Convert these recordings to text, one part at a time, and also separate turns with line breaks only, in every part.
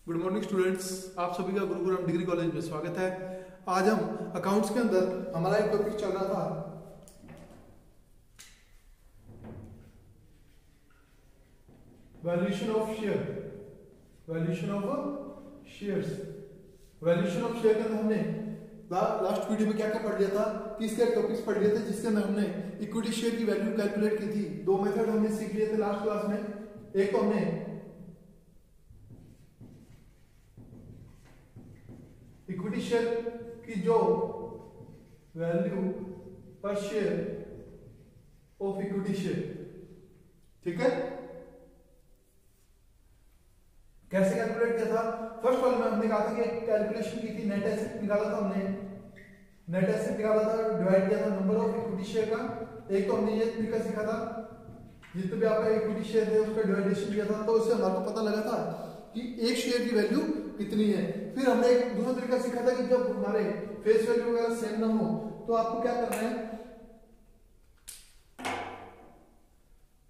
Good morning students, आप सभी का गुरुग्राम डिग्री कॉलेज में स्वागत है। आज हम अकाउंट्स के अंदर हमारा एक टॉपिक चल रहा था valuation of share. Valuation of shares, valuation of share के अंदर हमने लास्ट वीडियो में क्या क्या पढ़ लिया था, किस क्या टॉपिक्स पढ़ लिए थे, जिसके अंदर हमने इक्विटी शेयर की वैल्यू कैलकुलेट की थी। दो मेथड हमने सीख लिए थे लास्ट क्लास में। एक तो हमने इक्विटी शेयर की जो वैल्यू पर शेयर ऑफ इक्विटी शेयर, ठीक है, कैसे कैलकुलेट किया था। फर्स्ट वाले में हमने कहा था कि कैलकुलेशन की थी, नेट एसेट निकाला था हमने, नेट एसेट निकाला था, डिवाइड किया था नंबर ऑफ इक्विटी शेयर का। एक तो हमने ये तरीका सीखा था, जितने भी आपका इक्विटी शेयर है उसका डिवाइडेशन किया था, तो उससे हमारे को पता लगा था कि एक शेयर की वैल्यू कितनी है। फिर हमने एक दूसरा तरीका सीखा था कि जब हमारे फेस वैल्यू वगैरह सेम ना हो तो आपको क्या करना है।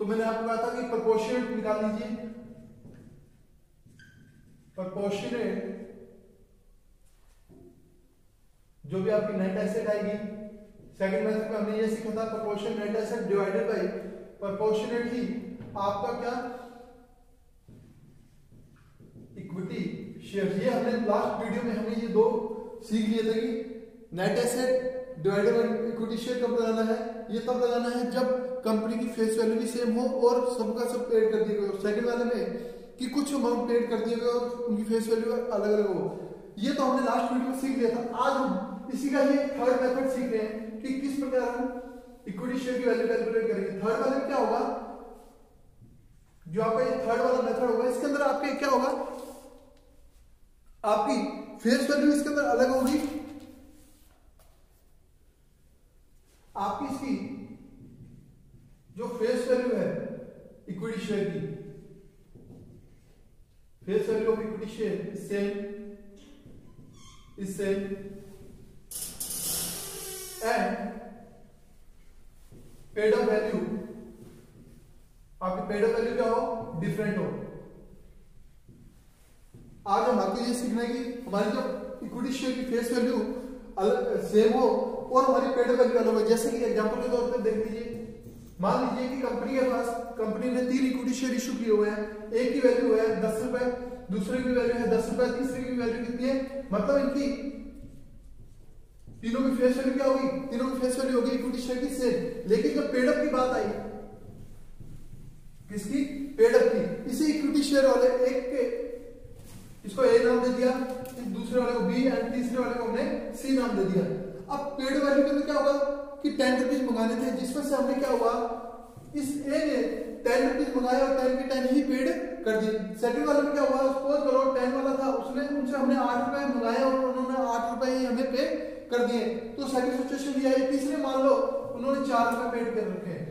तो मैंने आपको कहा था कि प्रोपोर्शनेट निकाल लीजिए, प्रोपोर्शनेट जो भी आपकी नेट एसेट आएगी। सेकंड मेथड में हमने ये सीखा था proportion net asset divided by proportionate ही आपका क्या इक्विटी शेयर। ये हमने लास्ट वीडियो में हमने ये दो सीख लिए थे कि net asset divided by equity share कब लगाना है। ये तब लगाना है जब कंपनी की फेस वैल्यू भी सेम हो और सबका सब पेड कर दिए गए। सेकंड वाले में कि कुछ अमाउंट पेड कर दिए गए और उनकी फेस वैल्यू अलग अलग हो। ये तो हमने लास्ट वीडियो में सीख लिया था। आज हम इसी का ये थर्ड मेथड सीख रहे हैं कि किस प्रकार हम इक्विटी शेयर की वैल्यू कैलकुलेट करेंगे। थर्ड वाले में क्या होगा, जो आपका ये थर्ड वाला मेथड होगा, इसके अंदर आपके क्या होगा, आपकी फेस वैल्यू इसके अंदर अलग होगी। आपकी इसकी जो फेस वैल्यू है इक्विटी शेयर की, face value of equity share इससे एंड पेड अप वैल्यू, आपकी पेड अप वैल्यू क्या हो, डिफरेंट हो। आज हम आपको ये सीखना है कि हमारी जो इक्विटी शेयर की फेस वैल्यू सेम हो और हमारी पेड अप वैल्यू अलग हो। जैसे कि एग्जांपल के तौर पर देख लीजिए, मान लीजिए कि कंपनी ने 3 इक्विटी शेयर इशू किए हुए हैं। एक की वैल्यू है 10 रुपए, दूसरे की वैल्यू है 10 रुपए, तीसरे की वैल्यू कितनी है, मतलब इनकी तीनों की फेस वैल्यू क्या होगी, तीनों की फेस वैल्यू होगी इक्विटी शेयर की सेम। लेकिन जब पेड अप की बात आई, किसकी, पेड अप की, इसी इक्विटी शेयर वाले एक के इसको ए नाम दे दिया, दूसरे वाले को बी एंड तीसरे वाले को हमने सी नाम दे दिया। अब पेड वैल्यू के अंदर क्या होगा कि 10 रुपीज मंगाने थे, जिसमें से हमने क्या हुआ, इस ए ने 10 रुपीज मंगाया और 10 के 10 ही पेड कर दिए। सेकंड वाले में क्या हुआ, सपोज करो 10 वाला था, उसने उनसे हमने 8 रुपए मंगाया और उन्होंने 8 रुपए ही हमें पे कर दिए, तो सेकंड सिचुएशन ये आई। तीसरे मान लो उन्होंने 4 रुपए पेड कर रखे हैं।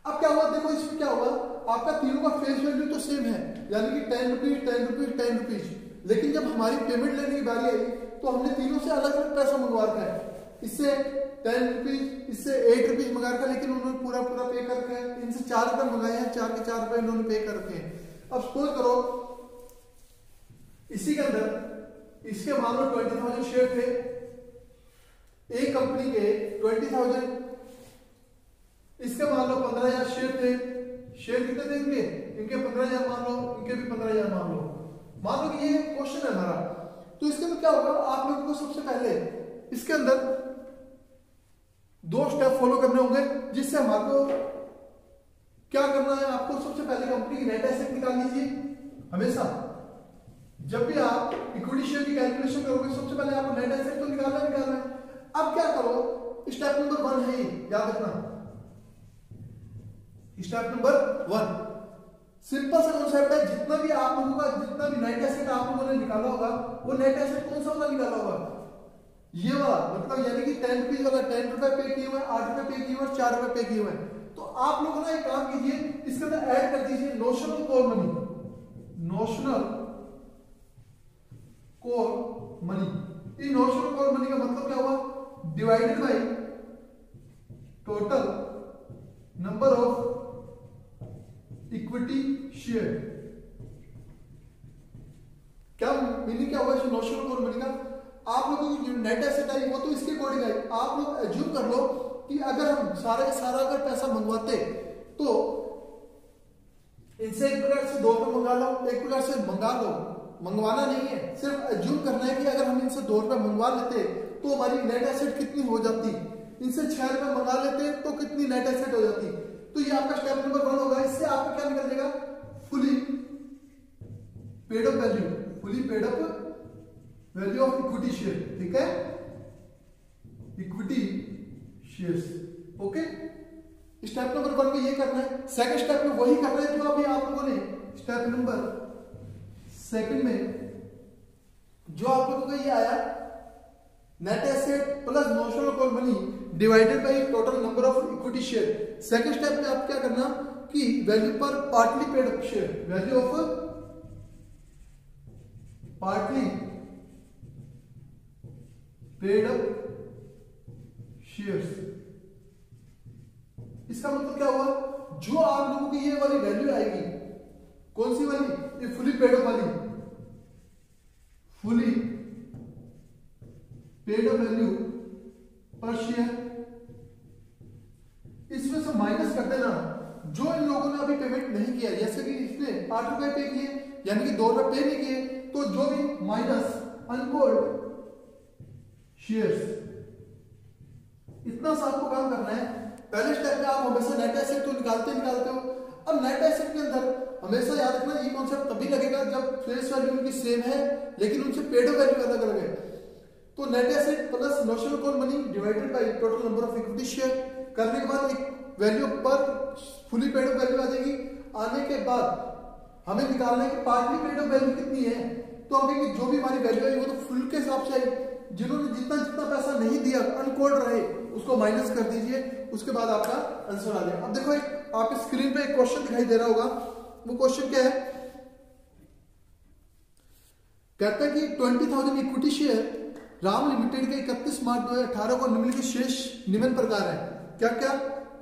अब क्या हुआ, देखो इसमें क्या हुआ, आपका तीनों का फेस वैल्यू तो सेम है, यानी कि 10 रुपीज 10 रुपीज 10 रुपीज। लेकिन जब हमारी पेमेंट लेने की बारी आई तो हमने तीनों से अलग अलग पैसा मंगवा रखा है। इससे 10 रुपीज, इससे 8 रुपीज मंगा रखा है, लेकिन उन्होंने पूरा पे कर रखा है। इनसे 4 रुपए मंगाए हैं, 4 के 4 रुपए इन्होंने पे कर रखे हैं। अब सपोज करो इसी के अंदर इसके मान लो 20,000 शेयर थे, एक कंपनी के 20,000, इसके मान लो 15,000 शेयर थे। शेयर कितने थे इनके, इनके 15,000 मान लो, इनके भी 15,000 मान लो। मान लो कि ये क्वेश्चन है हमारा, तो इसके अंदर क्या होगा, आप लोगों को सबसे पहले इसके अंदर 2 स्टेप फॉलो करने होंगे, जिससे हमारे को क्या करना है। आपको सबसे पहले कंपनी की नेट एसेट निकाल लीजिए। हमेशा जब भी आप इक्विटी शेयर की कैलकुलेशन करोगे, सबसे पहले आपको नेट एसेट तो निकालना है। अब क्या करो, स्टेप नंबर 1 है, याद रखना, स्टेप नंबर 1 सिंपल सा कॉन्सेप्ट है। जितना भी आप लोगों का जितना भी नेट एसेट आप लोगों ने निकाला होगा, वो नेट एसेट कौन सा वाला निकाला होगा, ये वाला, मतलब यानी कि 10 रुपीज वाला 10 रुपए पे किए हुए, 8 रुपए पे किए हुए, 4 रुपए पे किए हुए। तो आप लोग ना एक काम कीजिए, इसके अंदर ऐड कर दीजिए notional core money. Notional core money, इन नोशनल कोर मनी का मतलब क्या हुआ, divided by total number of equity share. क्या मीनिंग क्या होगा नोशनल कॉल मनी का? आप लोगों की जो नेट एसेट आई वो तो इसके अकॉर्डिंग आई। आप लोग एज्यूम कर लो कि अगर हम सारा का सारा अगर पैसा मंगवाते तो इनसे एक प्रकार से 2 रुपए मंगा लो, एक प्रकार से मंगा लो, मंगवाना नहीं है, सिर्फ एज्यूम करना है कि अगर हम इनसे 2 रुपए मंगवा लेते तो हमारी नेट एसेट कितनी हो जाती, इनसे 6 रुपए मंगा लेते तो कितनी नेट एसेट हो जाती। तो ये आपका स्टेप नंबर 1 होगा। इससे आपका क्या निकल जाएगा? Fully paid up value, fully paid up value of equity share. ठीक है, equity shares. Okay, step number 1 में ये करना है। सेकंड स्टेप में वही करना है जो अभी आप लोगों ने स्टेप नंबर 2 में जो आप लोगों का ये आया, net asset plus notional call money divided by total number of equity share. Second step में आप क्या करना कि वैल्यू पर partly paid up share, value of partly paid up shares. इसका मतलब क्या हुआ? जो आप लोगों की ये वाली वैल्यू आएगी, कौन सी वाली? ये फुली पेड अप वाली, फुली पेड अप वैल्यू पर शेयर, इसमें से माइनस कर देना जो इन लोगों ने अभी पेमेंट नहीं किया। जैसे कि इसने 8 रुपए पे किए, यानी कि 2 रुपए पे नहीं किए, तो जो भी माइनस अनकॉल्ड शेयर्स, इतना सा आपको काम करना है। पहले स्टेप में आप हमेशा नेट एसेट तो निकालते हो। अब नेट एसेट के अंदर हमेशा याद रखना ये कॉन्सेप्ट तभी लगेगा जब फेस वैल्यू उनकी सेम है लेकिन उनसे पेड अप वैल्यू अलग अलग है। तो net asset plus notional call money divided by total number of equity share करने के बाद एक वैल्यू पर फुली पेड अप वैल्यू आ जाएगी। आने के बाद हमें निकालना है कि पार्टली पेड अप वैल्यू कितनी है। तो हम कहेंगे जो भी हमारी वैल्यू आई वो तो फुल के हिसाब से आई, जिन्होंने जितना जितना पैसा नहीं दिया अनकॉल्ड रहे उसको माइनस कर दीजिए, उसके बाद आपका आंसर आ जाएगा। अब देखो एक आपके स्क्रीन पे एक क्वेश्चन दिखाई दे रहा होगा, वो क्वेश्चन क्या है? कहता है कि 20,000 इक्विटी शेयर राम लिमिटेड के 31 मार्च 2018 को निम्नलिखित शेष निम्न प्रकार है। क्या क्या?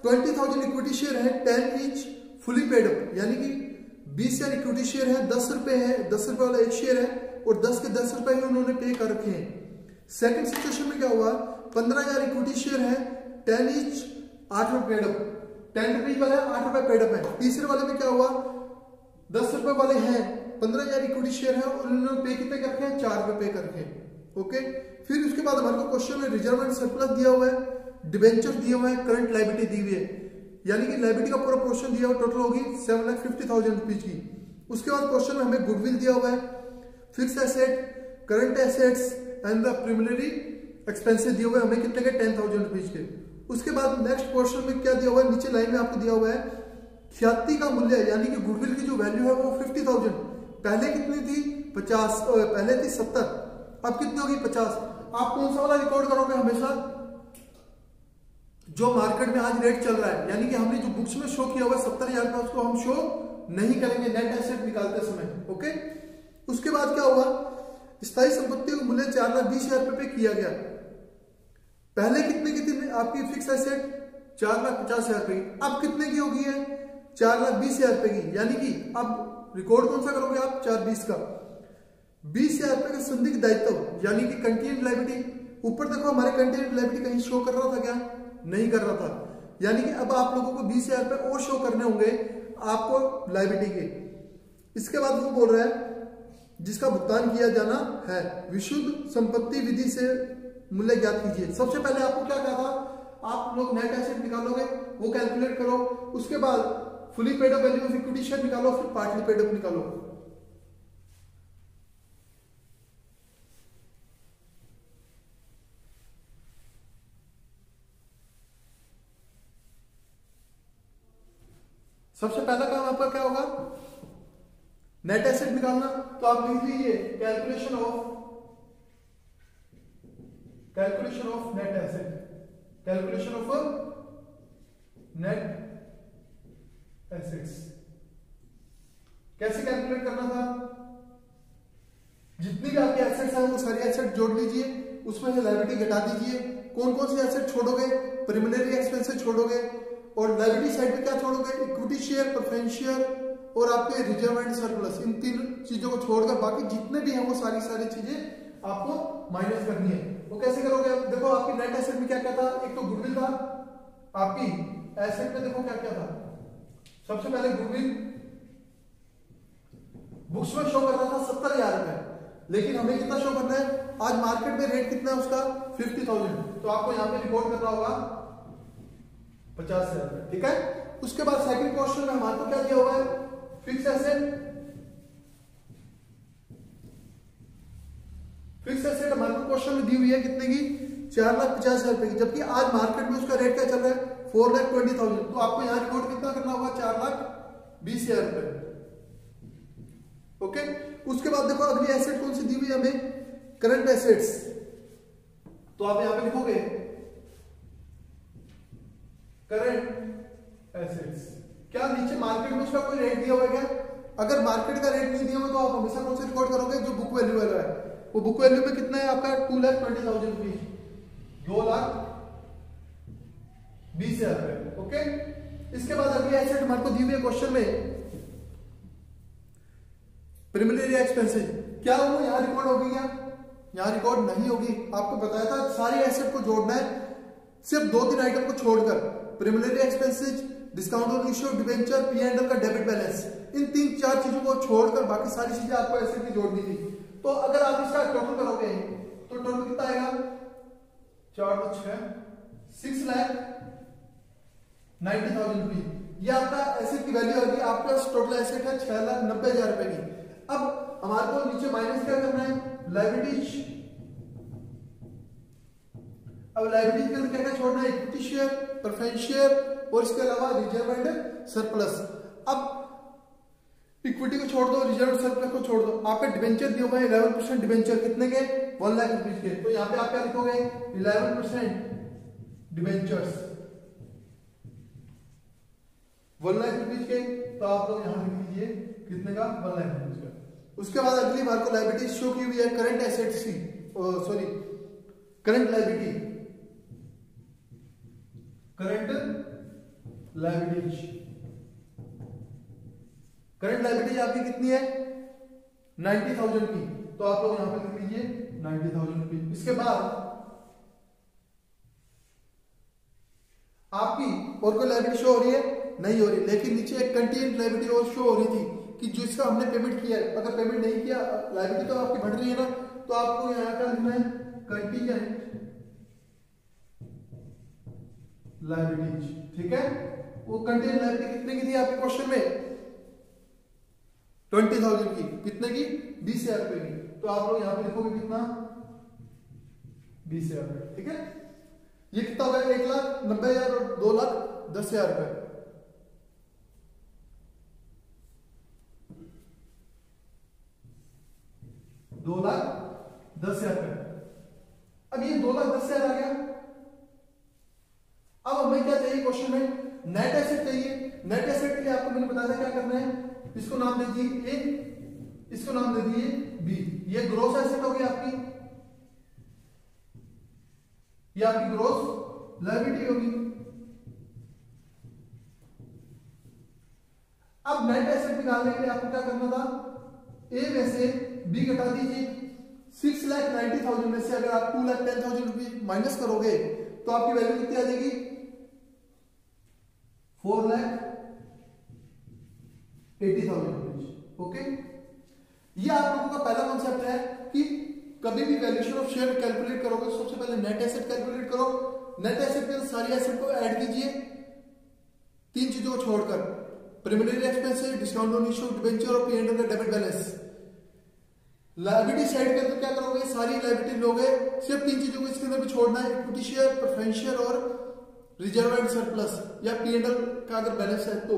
20,000 इक्विटी शेयर है, 10 ईच फुली पेड अप, यानी कि 20 शेयर इक्विटी शेयर है, 10 रुपए है, 10 रुपए वाला एक शेयर है और 10 के 10 रुपए ही उन्होंने पे कर रखे हैं। सेकंड सिचुएशन में क्या हुआ? 15,000 इक्विटी शेयर है, 10 ईच 8 रुपए पेड अप, 10 रुपीज वाला 8 रुपए पेड अप है। तीसरे वाले में क्या हुआ? 10 रुपए वाले हैं, 15,000 इक्विटी शेयर है और उन्होंने पे कितने करके हैं? 4 रुपए पे करके। ओके, फिर उसके बाद हमारे को क्वेश्चन में रिजर्व एंड सरप्लस दिया हुआ है, डिबेंचर दिया हुआ है, करंट लायबिलिटी दी हुई है, यानी कि लायबिलिटी का पूरा पोर्शन दिया हुआ, टोटल होगी 7,50,000 रुपीज की। उसके बाद क्वेश्चन में हमें गुडविल दिया हुआ है, fix asset, current assets and the preliminary expenses दिए हुए हमें कितने के? 10,000 रुपीज के। उसके बाद नेक्स्ट पोर्शन में क्या दिया हुआ है? नीचे लाइन में आपको दिया हुआ है ख्याति का मूल्य, यानी कि गुडविल की जो वैल्यू है वो 50,000, पहले कितनी थी? 50, पहले थी 70, अब कितनी होगी? 50। आप कौन सा वाला रिकॉर्ड करोगे? हमेशा जो मार्केट में आज रेट चल रहा है, यानी कि हमने जो बुक्स में शो किया हुआ 70,000 का, उसको हम शो नहीं करेंगे नेट एसेट निकालते समय। ओके, उसके बाद क्या हुआ? स्थायी संपत्ति का मूल्य 4,20,000 रुपए पे किया गया। पहले कितने की थी आपकी फिक्स एसेट? 4,50,000 रुपए की, अब कितने की होगी है? 4,20,000 रुपए की, यानी कि अब रिकॉर्ड कौन सा करोगे आप? 4,20 का। 20,000 रुपए का संदिग्ध दायित्व, यानी कि कंटीन्यूड लायबिलिटी। ऊपर देखो हमारे कंटीन्यूड लायबिलिटी कहीं शो कर रहा था क्या? नहीं कर रहा था, यानी कि अब आप लोगों को 20,000 रुपए और शो करने होंगे आपको लायबिलिटी के। इसके बाद वो बोल रहा है जिसका भुगतान किया जाना है, विशुद्ध संपत्ति विधि से मूल्य ज्ञात कीजिए। सबसे पहले आपको क्या कहा था? आप लोग नेट एसेट निकालोगे, वो कैलकुलेट करो, उसके बाद fully paid up value of equity share निकालो, फिर पार्टली पेड अप निकालो। सबसे पहला काम आपका क्या होगा? नेट एसेट निकालना। तो आप लिख लीजिए calculation of net asset, calculation of net assets. कैसे कैलकुलेट करना था? जितनी भी आपकी एसेट्स हैं वो सारी एसेट जोड़ लीजिए, उसमें से लायबिलिटी घटा दीजिए। कौन कौन सी एसेट छोड़ोगे? प्रीलिमिनरी एक्सपेंसेस छोड़ोगे और लायबिलिटी साइड पे क्या छोड़ोगे? इक्विटी शेयर, प्रेफरेंस शेयर और आपके रिजर्व एंड सरप्लस, इन 3 चीजों को छोड़कर बाकी जितने भी हैं वो सारी चीजें आपको माइनस करनी है। वो कैसे करोगे? देखो आपकी नेट एसेट में क्या क्या था, एक तो गुडविल था, आपकी एसेट में देखो क्या क्या था। सबसे पहले गुडविल बुक्स में शो कर रहा था 70,000 रुपए, लेकिन हमें कितना शो करना है? आज मार्केट में रेट कितना है उसका? 50,000। तो आपको यहाँ पे रिकॉर्ड करना होगा 50,000 रुपए, ठीक है। उसके बाद सेकंड क्वेश्चन में हमारे को क्या दिया हुआ है? Fix asset. फिक्स एसेट हमारे को क्वेश्चन में दी हुई है कितने की? 4,50,000 रुपए की, जबकि आज मार्केट में उसका रेट क्या चल रहा है? 4,20,000। तो आपको यहाँ रिकॉर्ड कितना करना होगा? 4,20,000 रुपए, ओके। उसके बाद देखो अगली एसेट कौन सी दी हुई है हमें? Current assets. तो आप यहां पे लिखोगे करंट एसेट्स। क्या नीचे मार्केट में उसका कोई रेट दिया हुआ है क्या? अगर मार्केट का रेट नहीं दिया हुआ तो आप हमेशा कौन से रिकॉर्ड करोगे? जो बुक वैल्यू वाला है। वो बुक वैल्यू में कितना है आपका? 2,20,000 रुपीज, 2,20,000 रुपए, ओके। इसके बाद अगली एसेट हमारे को दी हुई है क्वेश्चन में प्रिलिमिनरी एक्सपेंसेस। क्या वो यहाँ रिकॉर्ड होगी? क्या यहाँ रिकॉर्ड नहीं होगी? आपको बताया था सारी एसेट को जोड़ना है, सिर्फ 2-3 आइटम को छोड़कर। Preliminary expenses, discount on issue of debenture, P&L का डेबिट बैलेंस, इन 3-4 चीजों को छोड़कर बाकी सारी चीजें आपको एसेट की जोड़नी थी। तो अगर आप इसका टोटल करोगे तो टोटल कितना आएगा? 4 तो 6, 6,90,000 रुपीज। ये आपका एसेट की वैल्यू होगी। आपका टोटल एसेट है 6,90,000 रुपए की। अब हमारे को नीचे माइनस क्या करना है? लायबिलिटीज। अब लायबिलिटीज के अंदर क्या क्या छोड़ना है? इक्विटी शेयर, प्रेफरेंस शेयर और इसके अलावा रिजर्व एंड सरप्लस। अब इक्विटी को छोड़ दो, रिजर्व सरप्लस को छोड़ दो। आपका डिबेंचर दिया हुआ है 11% डिबेंचर, कितने के? 1 लाख रुपीज के। तो यहाँ पे आप क्या लिखोगे? 11% डिबेंचर्स, 1 लाख रुपीज के। तो आप लोग यहाँ लिख लीजिए कितने का? 1 लाख रुपीज का। उसके बाद अगली बार को लायबिलिटी शो की हुई है करंट एसेट्स की, sorry current liability, current liabilities. Current liabilities आपकी कितनी है? 90,000 की। तो आप लोग यहां पे लिख लीजिए 90,000 रुपीज। इसके बाद आपकी और कोई लायबिलिटी शो हो रही है? नहीं हो रही, लेकिन नीचे एक कंटीजेंट लायबिलिटी और शो हो रही थी कि जिसका हमने पेमेंट किया है। अगर पेमेंट नहीं किया, लायबिलिटी तो आपकी बढ़ रही है ना, तो आपको यहाँ क्या लिखना है? कंटीजेंट लायबिलिटीज, ठीक है। वो कंटीजेंट लायबिलिटी कितने की थी आपके क्वेश्चन में? 20,000 की। कितने की? 20,000 रुपए की। तो आप लोग यहाँ पे लिखोगे कितना? 20,000 रुपए, ठीक है। ये कितना होगा? 1,90,000 और 2,10,000 रुपए। 2,10,000 रुपए। अब ये 2,10,000 आ गया। अब हमें क्या चाहिए क्वेश्चन में? नेट एसेट चाहिए। नेट एसेट के लिए आपको मैंने बताया था क्या करना है? इसको नाम दे दीजिए ए, इसको नाम दे दीजिए बी। ये ग्रोस एसेट होगी आपकी, ये आपकी ग्रोस लायबिलिटी होगी। अब नेट एसेट निकालने के लिए आपको क्या करना था? ए में से बी घटा दीजिए। 6,90,000 में से अगर आप 2,10,000 रुपीज माइनस करोगे तो आपकी वैल्यू कितनी आ जाएगी? 4,80,000 रुपीज, ओके। ये आप लोगों का पहला कॉन्सेप्ट है कि कभी भी वैल्यूएशन ऑफ शेयर कैलकुलेट करोगे तो सबसे पहले नेट एसेट कैलकुलेट करो। नेट एसेट के सारी एसेट को ऐड कीजिए 3 चीजों को छोड़कर, preliminary expenses, discount on issue of debenture और P&L का डेबिट बैलेंस। लायबिलिटी साइड के अंदर क्या करोगे? सारी लायबिलिटी लोगे, सिर्फ 3 चीजों को इसके अंदर भी छोड़ना है, इक्विटी शेयर, प्रेफरेंस शेयर और रिजर्व एंड सरप्लस या P&L का अगर बैलेंस है तो।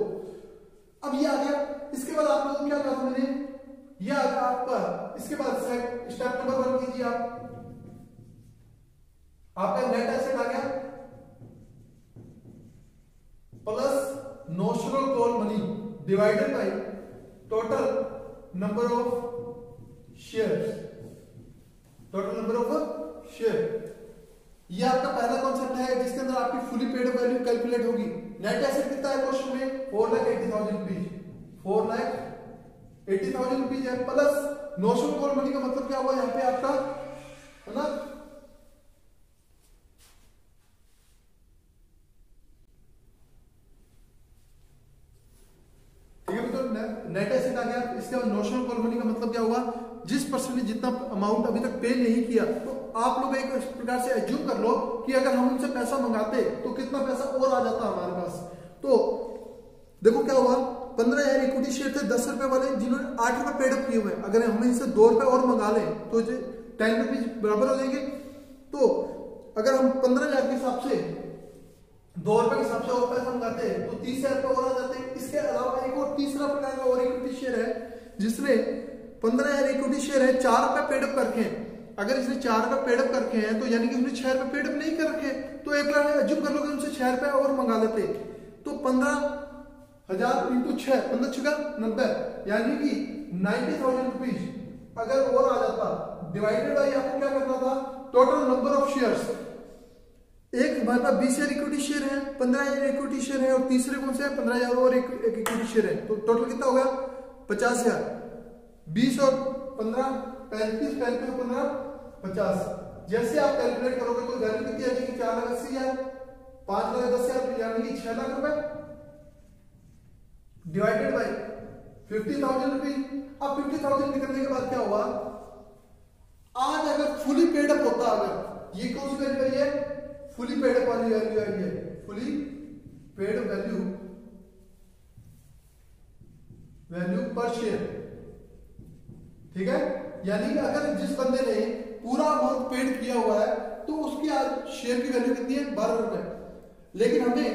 अब ये आ गया। इसके बाद आप लोगों को क्या कहा था मैंने? ये आ गया आपका। इसके बाद स्टेप नंबर 1 कीजिए आप। आपका नेट एसेट आ गया plus notional call money divided by total number of shares, total number of share. ये आपका पहला कॉन्सेप्ट है जिसके अंदर आपकी फुली पेड वैल्यू कैलकुलेट होगी। नेट एसेट कितना है क्वेश्चन में? 4,80,000 रुपीज। 4,80,000 रुपीज है, प्लस नोशनल कॉल मनी का मतलब क्या हुआ यहाँ पे आपका, है ना, ठीक है। तो नेट एसेट आ गया। इसके बाद नोशनल कॉल मनी का मतलब क्या हुआ, जिस पर्सन ने जितना अमाउंट अभी तक पे नहीं किया, तो आप लोग एक प्रकार से एज्यूम कर लो कि अगर हम उनसे पैसा मंगाते तो कितना पैसा और आ जाता हमारे पास। तो देखो क्या हुआ, 15,000 इक्विटी शेयर थे 10 रुपए वाले, जिन्होंने 8 रुपए पेडअप किए हुए, अगर हम इनसे 2 रुपए और मंगा लें तो 10 रुपीज बराबर हो जाएंगे। तो अगर हम 15,000 के हिसाब से 2 रुपए के हिसाब से और पैसा मंगाते हैं तो 30,000 रुपए और आ जाते हैं। इसके अलावा एक और तीसरा प्रकार का और इक्विटी शेयर है, जिसने 15,000 इक्विटी शेयर है 4 रुपए पेडअप करके, अगर इसने 4 रुपए पेडअप करके हैं तो यानी कि उसने 6 रुपए पेडअप नहीं कर रखे, तो एक बार एज्यूम कर लो कि उनसे 6 रुपए और मंगा लेते, तो 15,000 इंटू 6, 15 छक्का 90, यानी कि 90,000 रुपीज अगर और आ जाता, डिवाइडेड बाई आपको क्या करना था, टोटल नंबर ऑफ शेयर्स। एक हमारे पास 20,000 इक्विटी शेयर है, 15,000 इक्विटी शेयर है, और तीसरे कौन से है 15,000 और एक इक्विटी शेयर है, तो टोटल कितना हो गया 50,000। 20 और 15 35, 35 और 15 50। जैसे आप कैलकुलेट करोगे तो वैल्यू कितनी आ जाएगी, 4,80,000, 5,10,000 यानी कि 6 लाख रुपए, डिवाइडेड बाई 50,000 रुपीज। अब 50,000 निकलने के बाद क्या हुआ, आज अगर फुली पेडअप होता, अगर ये कौन सी वैल्यू आई है, फुली पेडअप वाली वैल्यू आई है, फुली पेड वैल्यू पर शेयर, ठीक है। यानी कि अगर जिस बंदे ने पूरा अमाउंट पेड किया हुआ है तो उसकी आज शेयर की वैल्यू कितनी है 12 रुपए, लेकिन हमें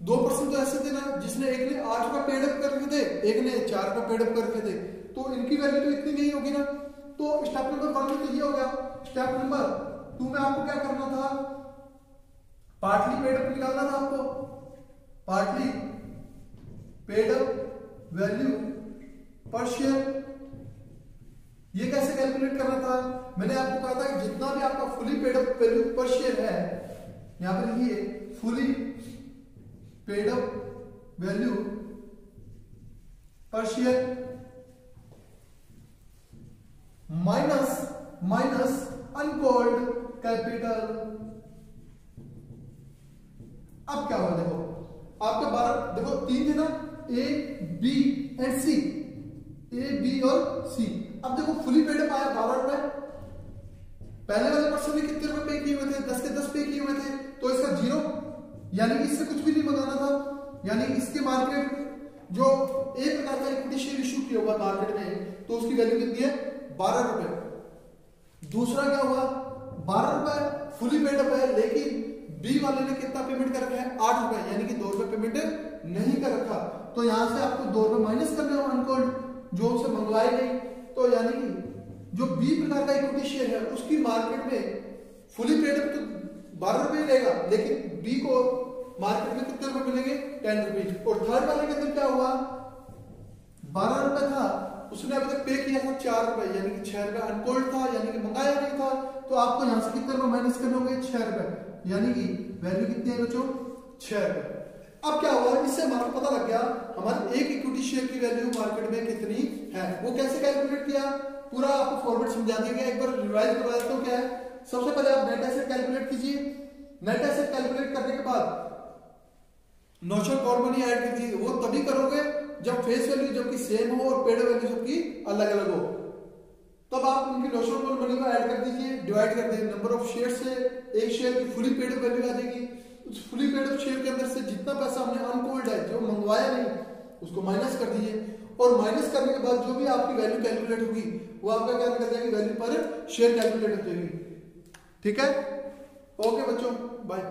2% तो ऐसे थे ना, जिसने एक ने 8 रुपए पेडअप कर रखे थे, एक ने 4 रुपए पेडअप कर रखे थे, तो इनकी वैल्यू तो इतनी नहीं होगी ना। तो स्टेप नंबर 1 में तो ये हो गया। स्टेप नंबर 2 में आपको क्या करना था, पार्टली पेडअप निकालना था आपको, पार्टली पेडअप वैल्यू पर शेयर। ये कैसे कैलकुलेट करना था, मैंने आपको कहा था कि जितना भी आपका फुली पेडअप वैल्यू पर शेयर है, यहां पर लिखिए फुली पेडअप वैल्यू पर शेयर माइनस अनकॉल्ड कैपिटल। अब क्या हुआ, देखो आपका 12, देखो 3 थे ना, A B and C, A B और सी। अब देखो फुली पेडअप आया 12 रुपए, पहले वाले पर्सन ने कितने रुपए पे किए हुए थे, 10 के 10 पे किए हुए थे, तो इसका 0, यानी कि इससे कुछ भी नहीं मंगाना था, यानी इसके मार्केट जो एक प्रकार का इक्विटी शेयर इशू किया हुआ मार्केट में, तो उसकी वैल्यू कितनी है 12 रुपए। दूसरा क्या हुआ, 12 रुपए फुली पेडअप है, लेकिन बी वाले ने कितना पेमेंट कर रखा है 8 रुपए, यानी कि 2 रुपए पेमेंट नहीं कर रखा, तो यहां से आपको 2 रुपए माइनस करने हो अनकॉल्ड, जो उनसे मंगवाए नहीं, तो यानी कि जो बी प्रकार का इक्विटी शेयर है उसकी मार्केट में फुली पेडअप तो 12 रुपए लेगा, लेकिन बी को मार्केट में कितने रुपए मिलेंगे 10 रुपीज। और थर्ड वाले के अंदर क्या हुआ, 12 रुपए था, उसने अभी तक पे किया था 4 रुपए, यानी कि 6 रुपए अनकोल्ड था, यानी कि मंगाया नहीं था, तो आपको यहां से कितने रुपए माइनस करने होंगे 6 रुपए, यानी कि वैल्यू कितनी है बच्चों 6 रुपए। अब क्या हुआ, इससे हमारा पता लग गया हमारे एक इक्विटी शेयर की वैल्यू मार्केट में कितनी है। वो कैसे कैलकुलेट किया, पूरा आपको फॉर्मेट समझा दिया गया, एक बार रिवाइज करवा देता हूं। क्या है, सबसे पहले आप नेट एसेट कैलकुलेट कीजिए, नेट एसेट कैलकुलेट करने के बाद नोशनल कॉल मनी ऐड कीजिए। वो तभी करोगे जब फेस वैल्यू जबकि सेम हो और पेड वैल्यू सबकी अलग अलग हो, तब आप उनकी नोशनल कॉल मनी को ऐड कर दीजिए, डिवाइड कर दीजिए नंबर ऑफ शेयर से, एक शेयर की फुली पेड वैल्यू आ जाएगी। उस फुली पेड शेयर के अंदर से जितना पैसा हमने अनकोल्ड है, जो मंगवाया नहीं, उसको माइनस कर दीजिए, और माइनस करने के बाद जो भी आपकी वैल्यू कैलकुलेट होगी वो आपका क्या निकल जाएगी, वैल्यू पर शेयर कैलकुलेट हो जाएगी। ठीक है, ओके बच्चों, बाय।